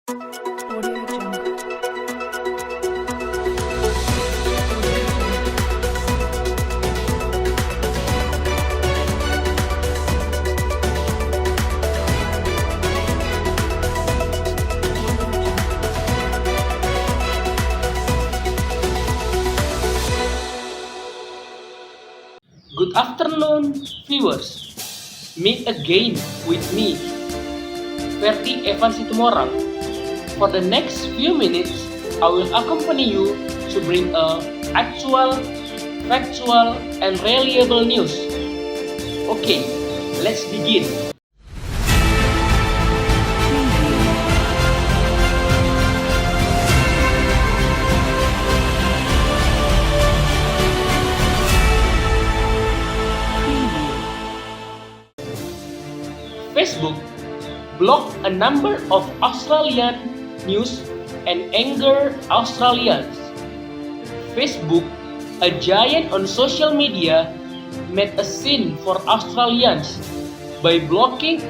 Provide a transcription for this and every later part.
Audio Jungle. Good afternoon, viewers. Meet again with me, Ferdi Evansitumorang. For the next few minutes, I will accompany you to bring actual, factual, and reliable news. Okay, let's begin. Facebook blocked a number of Australian news and angered Australians. Facebook, a giant on social media, made a scene for Australians by blocking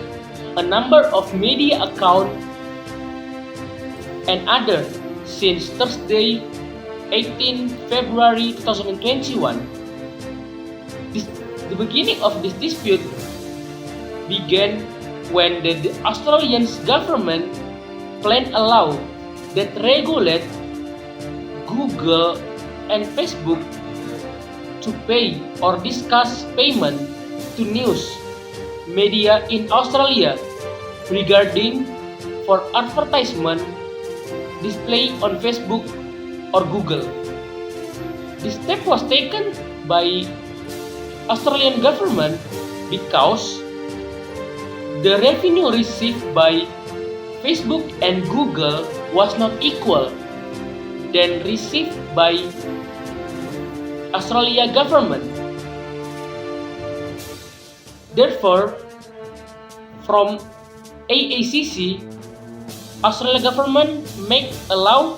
a number of media accounts and others since Thursday, 18 February 2021. The beginning of this dispute began when the Australian government planned a law that regulate Google and Facebook to pay or discuss payment to news media in Australia regarding for advertisement displayed on Facebook or Google. This step was taken by Australian government because the revenue received by Facebook and Google was not equal than received by Australia government. Therefore, from AACC, Australia government make a law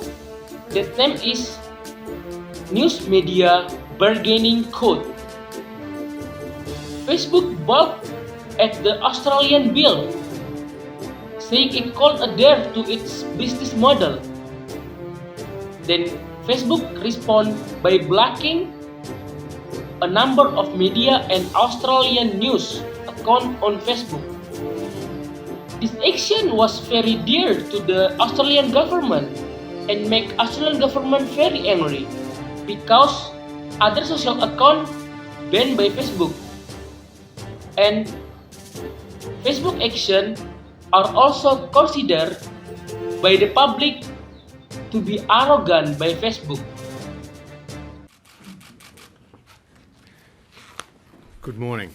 that name is News Media Bargaining Code. Facebook balked at the Australian bill, saying it called a dare to its business model. Then Facebook responded by blocking a number of media and Australian news accounts on Facebook. This action was very dear to the Australian government and make Australian government very angry because other social accounts banned by Facebook. And Facebook action are also considered by the public to be arrogant by Facebook. Good morning.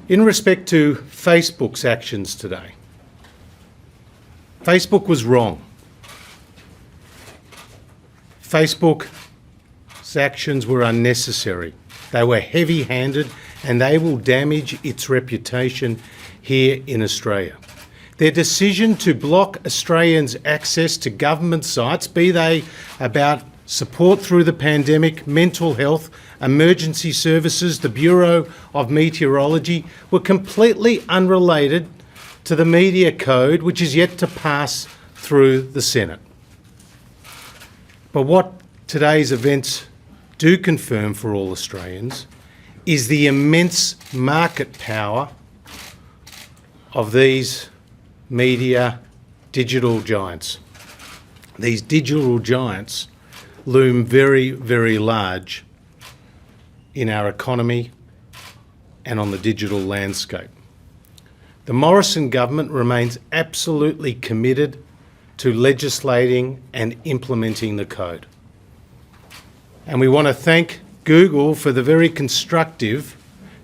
In respect to Facebook's actions today, Facebook was wrong. Facebook's actions were unnecessary. They were heavy-handed and they will damage its reputation here in Australia. Their decision to block Australians' access to government sites, be they about support through the pandemic, mental health, emergency services, the Bureau of Meteorology, were completely unrelated to the media code, which is yet to pass through the Senate. But what today's events do confirm for all Australians is the immense market power of these media digital giants. These digital giants loom very, very large in our economy and on the digital landscape. The Morrison government remains absolutely committed to legislating and implementing the code. And we want to thank Google for the very constructive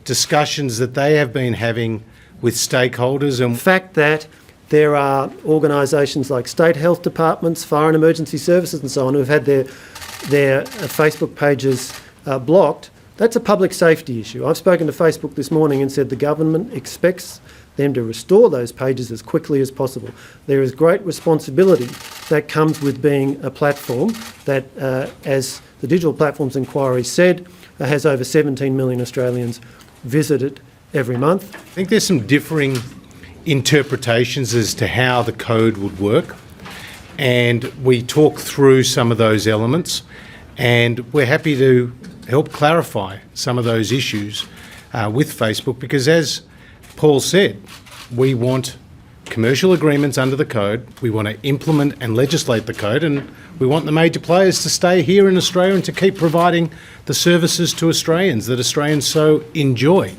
discussions that they have been having with stakeholders. And the fact that there are organisations like state health departments, fire and emergency services and so on who have had their Facebook pages blocked, that's a public safety issue. I've spoken to Facebook this morning and said the government expects them to restore those pages as quickly as possible. There is great responsibility that comes with being a platform that, as the Digital Platforms Inquiry said, has over 17 million Australians visited every month. I think there's some differing interpretations as to how the code would work. And we talk through some of those elements, and we're happy to help clarify some of those issues with Facebook, because as Paul said, we want commercial agreements under the code, we want to implement and legislate the code, and we want the major players to stay here in Australia and to keep providing the services to Australians that Australians so enjoy.